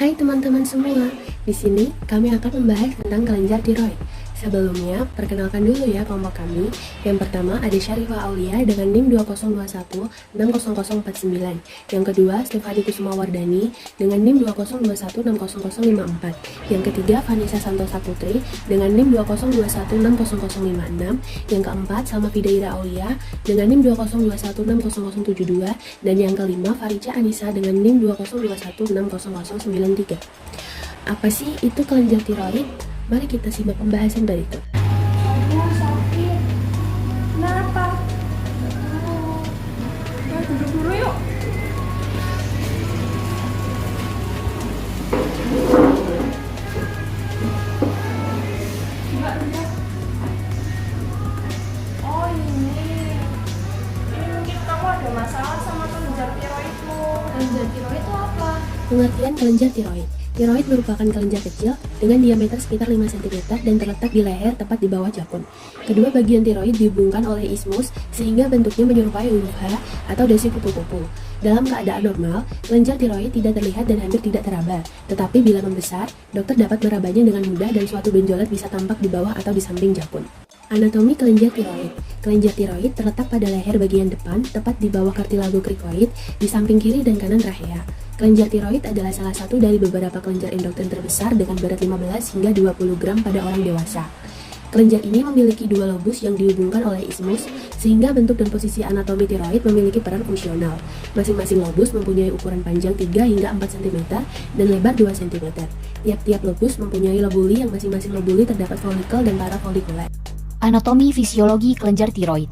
Hai teman-teman semua, di sini kami akan membahas tentang kelenjar tiroid. Sebelumnya, perkenalkan dulu ya kelompok kami. Yang pertama ada Syarifah Aulia dengan NIM 2021-60049. Yang kedua, Stefani Kusuma Wardani dengan NIM 2021-60054. Yang ketiga, Vanessa Santosa Putri dengan NIM 2021-60056. Yang keempat, Salma Fidaira Aulia dengan NIM 2021-60072. Dan yang kelima, Farica Anissa dengan NIM 2021-60093. Apa sih itu kelenjar tiroid? Mari kita simak pembahasan berikut. Aduh, sakit. Kenapa? Ya, duduk dulu yuk. Enggak. Oh, ini mungkin kamu ada masalah sama kelenjar tiroidmu. Kelenjar tiroid itu apa? Pengertian kelenjar tiroid. Tiroid merupakan kelenjar kecil dengan diameter sekitar 5 cm dan terletak di leher tepat di bawah jakun. Kedua bagian tiroid dihubungkan oleh ismus sehingga bentuknya menyerupai huruf H atau dasi kupu-kupu. Dalam keadaan normal, kelenjar tiroid tidak terlihat dan hampir tidak teraba. Tetapi bila membesar, dokter dapat merabanya dengan mudah dan suatu benjolan bisa tampak di bawah atau di samping jakun. Anatomi kelenjar tiroid. Kelenjar tiroid terletak pada leher bagian depan, tepat di bawah kartilago krikoid, di samping kiri dan kanan rahea. Kelenjar tiroid adalah salah satu dari beberapa kelenjar endokrin terbesar dengan berat 15 hingga 20 gram pada orang dewasa. Kelenjar ini memiliki dua lobus yang dihubungkan oleh ismus, sehingga bentuk dan posisi anatomi tiroid memiliki peran fungsional. Masing-masing lobus mempunyai ukuran panjang 3 hingga 4 cm dan lebar 2 cm. Tiap-tiap lobus mempunyai lobuli yang masing-masing lobuli terdapat folikel dan parafolikuler. Anatomi fisiologi kelenjar tiroid.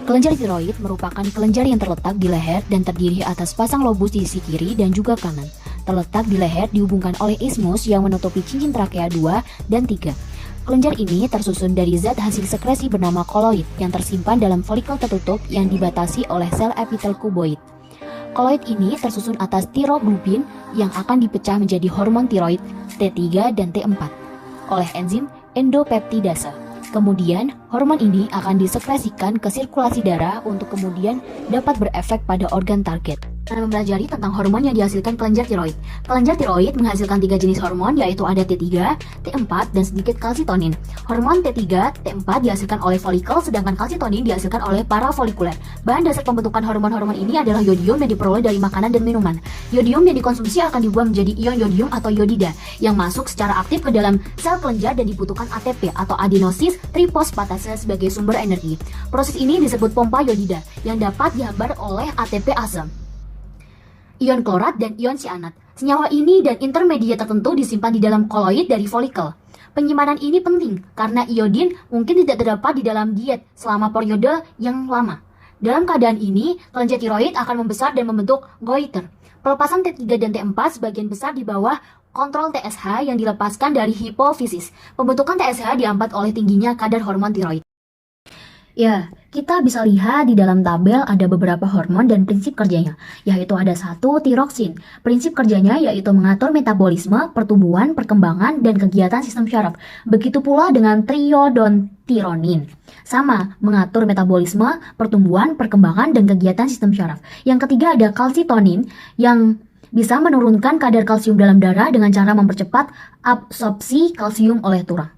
Kelenjar tiroid merupakan kelenjar yang terletak di leher dan terdiri atas pasang lobus di sisi kiri dan juga kanan. Terletak di leher dihubungkan oleh ismus yang menutupi cincin trakea 2 dan 3. Kelenjar ini tersusun dari zat hasil sekresi bernama koloid yang tersimpan dalam folikel tertutup yang dibatasi oleh sel epitel kuboid. Koloid ini tersusun atas tiroglobin yang akan dipecah menjadi hormon tiroid T3 dan T4 oleh enzim endopeptidase. Kemudian, hormon ini akan disekresikan ke sirkulasi darah untuk kemudian dapat berefek pada organ target. Kita mempelajari tentang hormon yang dihasilkan kelenjar tiroid. Kelenjar tiroid menghasilkan 3 jenis hormon, yaitu ada T3, T4, dan sedikit kalsitonin. Hormon T3, T4 dihasilkan oleh folikel, sedangkan kalsitonin dihasilkan oleh parafolikuler. Bahan dasar pembentukan hormon-hormon ini adalah yodium yang diperoleh dari makanan dan minuman. Yodium yang dikonsumsi akan dibuang menjadi ion yodium atau yodida, yang masuk secara aktif ke dalam sel kelenjar dan dibutuhkan ATP atau adenosis trifosfatase sebagai sumber energi. Proses ini disebut pompa yodida, yang dapat dihambar oleh ATP asam, ion klorat, dan ion sianat. Senyawa ini dan intermediat tertentu disimpan di dalam koloid dari folikel. Penyimpanan ini penting karena iodin mungkin tidak terdapat di dalam diet selama periode yang lama. Dalam keadaan ini, kelenjar tiroid akan membesar dan membentuk goiter. Pelepasan T3 dan T4 sebagian besar di bawah kontrol TSH yang dilepaskan dari hipofisis. Pembentukan TSH dihambat oleh tingginya kadar hormon tiroid. Ya, kita bisa lihat di dalam tabel ada beberapa hormon dan prinsip kerjanya, yaitu ada 1, tiroksin. Prinsip kerjanya yaitu mengatur metabolisme, pertumbuhan, perkembangan, dan kegiatan sistem syaraf. Begitu pula dengan triodontironin. Sama, mengatur metabolisme, pertumbuhan, perkembangan, dan kegiatan sistem syaraf. Yang ketiga ada kalsitonin yang bisa menurunkan kadar kalsium dalam darah dengan cara mempercepat absorpsi kalsium oleh tulang.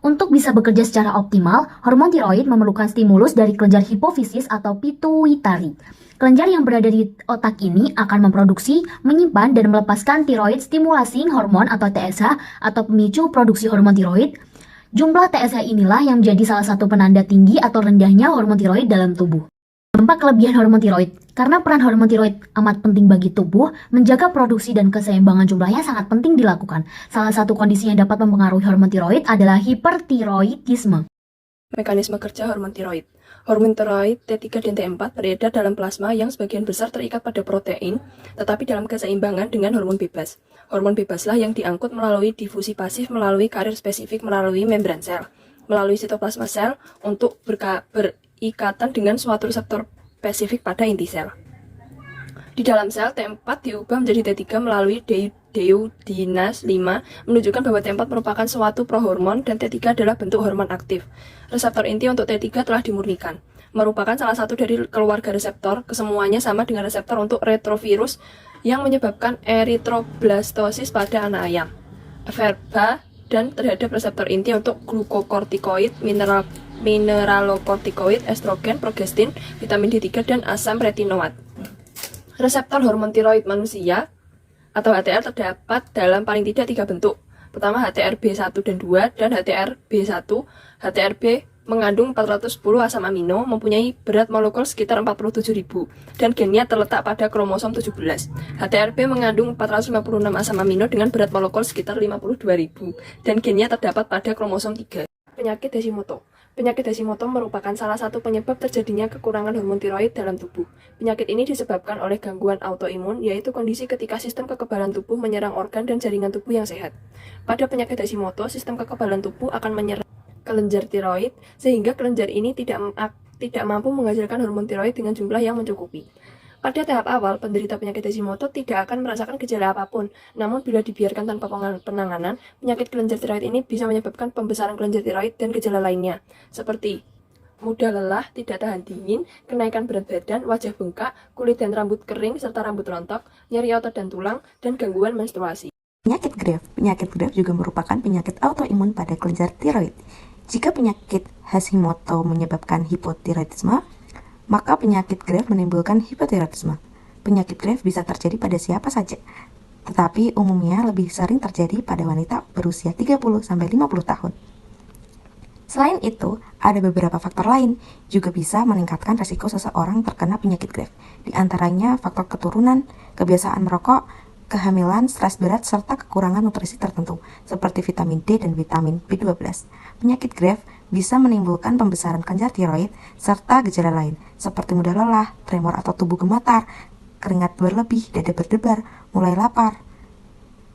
Untuk bisa bekerja secara optimal, hormon tiroid memerlukan stimulus dari kelenjar hipofisis atau pituitari. Kelenjar yang berada di otak ini akan memproduksi, menyimpan, dan melepaskan tiroid stimulating hormon atau TSH atau pemicu produksi hormon tiroid. Jumlah TSH inilah yang menjadi salah satu penanda tinggi atau rendahnya hormon tiroid dalam tubuh. Dampak kelebihan hormon tiroid. Karena peran hormon tiroid amat penting bagi tubuh, menjaga produksi dan keseimbangan jumlahnya sangat penting dilakukan. Salah satu kondisi yang dapat mempengaruhi hormon tiroid adalah hipertiroidisme. Mekanisme kerja hormon tiroid. Hormon tiroid T3 dan T4 beredar dalam plasma yang sebagian besar terikat pada protein, tetapi dalam keseimbangan dengan hormon bebas. Hormon bebaslah yang diangkut melalui difusi pasif melalui karir spesifik melalui membran sel, melalui sitoplasma sel untuk berikatan dengan suatu reseptor spesifik pada inti sel. Di dalam sel, T4 diubah menjadi T3 melalui deodenas 5, menunjukkan bahwa T4 merupakan suatu prohormon dan T3 adalah bentuk hormon aktif. Reseptor inti untuk T3 telah dimurnikan. merupakan salah satu dari keluarga reseptor, kesemuanya sama dengan reseptor untuk retrovirus yang menyebabkan eritroblastosis pada anak ayam, verba, dan terhadap reseptor inti untuk glukokortikoid, mineralokortikoid, estrogen, progestin, vitamin D3, dan asam retinoat. Reseptor hormon tiroid manusia atau HTR terdapat dalam paling tidak 3 bentuk. Pertama HTR B1 dan 2 dan HTR B1. HTR B mengandung 410 asam amino, mempunyai berat molekul sekitar 47.000 dan gennya terletak pada kromosom 17. HTRP mengandung 456 asam amino dengan berat molekul sekitar 52.000 dan gennya terdapat pada kromosom 3. Penyakit Hashimoto. Penyakit Hashimoto merupakan salah satu penyebab terjadinya kekurangan hormon tiroid dalam tubuh. Penyakit ini disebabkan oleh gangguan autoimun, yaitu kondisi ketika sistem kekebalan tubuh menyerang organ dan jaringan tubuh yang sehat. Pada penyakit Hashimoto, sistem kekebalan tubuh akan menyerang kelenjar tiroid, sehingga kelenjar ini tidak mampu menghasilkan hormon tiroid dengan jumlah yang mencukupi. Pada tahap awal, penderita penyakit Hashimoto tidak akan merasakan gejala apapun, namun bila dibiarkan tanpa penanganan, penyakit kelenjar tiroid ini bisa menyebabkan pembesaran kelenjar tiroid dan gejala lainnya, seperti mudah lelah, tidak tahan dingin, kenaikan berat badan, wajah bengkak, kulit dan rambut kering, serta rambut rontok, nyeri otot dan tulang, dan gangguan menstruasi. Penyakit Graves. Penyakit Graves juga merupakan penyakit autoimun pada kelenjar tiroid. Jika penyakit Hashimoto menyebabkan hipotiroidisme, maka penyakit Graves menimbulkan hipotiroidisme. Penyakit Graves bisa terjadi pada siapa saja, tetapi umumnya lebih sering terjadi pada wanita berusia 30-50 tahun. Selain itu, ada beberapa faktor lain juga bisa meningkatkan risiko seseorang terkena penyakit Graves. Di antaranya faktor keturunan, kebiasaan merokok, kehamilan, stres berat, serta kekurangan nutrisi tertentu, seperti vitamin D dan vitamin B12. Penyakit Graves bisa menimbulkan pembesaran kelenjar tiroid, serta gejala lain, seperti mudah lelah, tremor atau tubuh gemetar, keringat berlebih, dada berdebar, mulai lapar,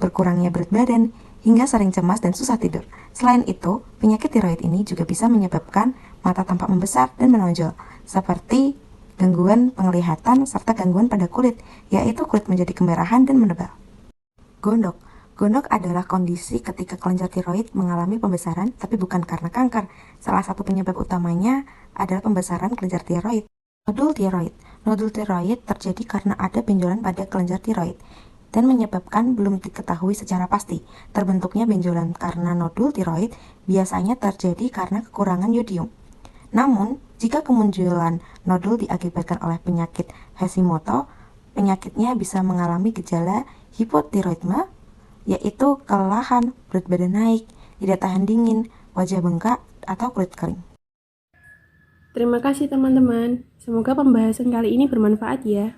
berkurangnya berat badan, hingga sering cemas dan susah tidur. Selain itu, penyakit tiroid ini juga bisa menyebabkan mata tampak membesar dan menonjol, seperti gangguan penglihatan serta gangguan pada kulit, yaitu kulit menjadi kemerahan dan menebal. Gondok. Gondok adalah kondisi ketika kelenjar tiroid mengalami pembesaran, tapi bukan karena kanker. Salah satu penyebab utamanya adalah pembesaran kelenjar tiroid. Nodul tiroid. Nodul tiroid terjadi karena ada benjolan pada kelenjar tiroid dan menyebabkan belum diketahui secara pasti. Terbentuknya benjolan karena nodul tiroid biasanya terjadi karena kekurangan yodium. Namun, jika kemunculan nodul diakibatkan oleh penyakit Hashimoto, penyakitnya bisa mengalami gejala hipotiroidisme, yaitu kelelahan, berat badan naik, tidak tahan dingin, wajah bengkak, atau kulit kering. Terima kasih teman-teman. Semoga pembahasan kali ini bermanfaat ya.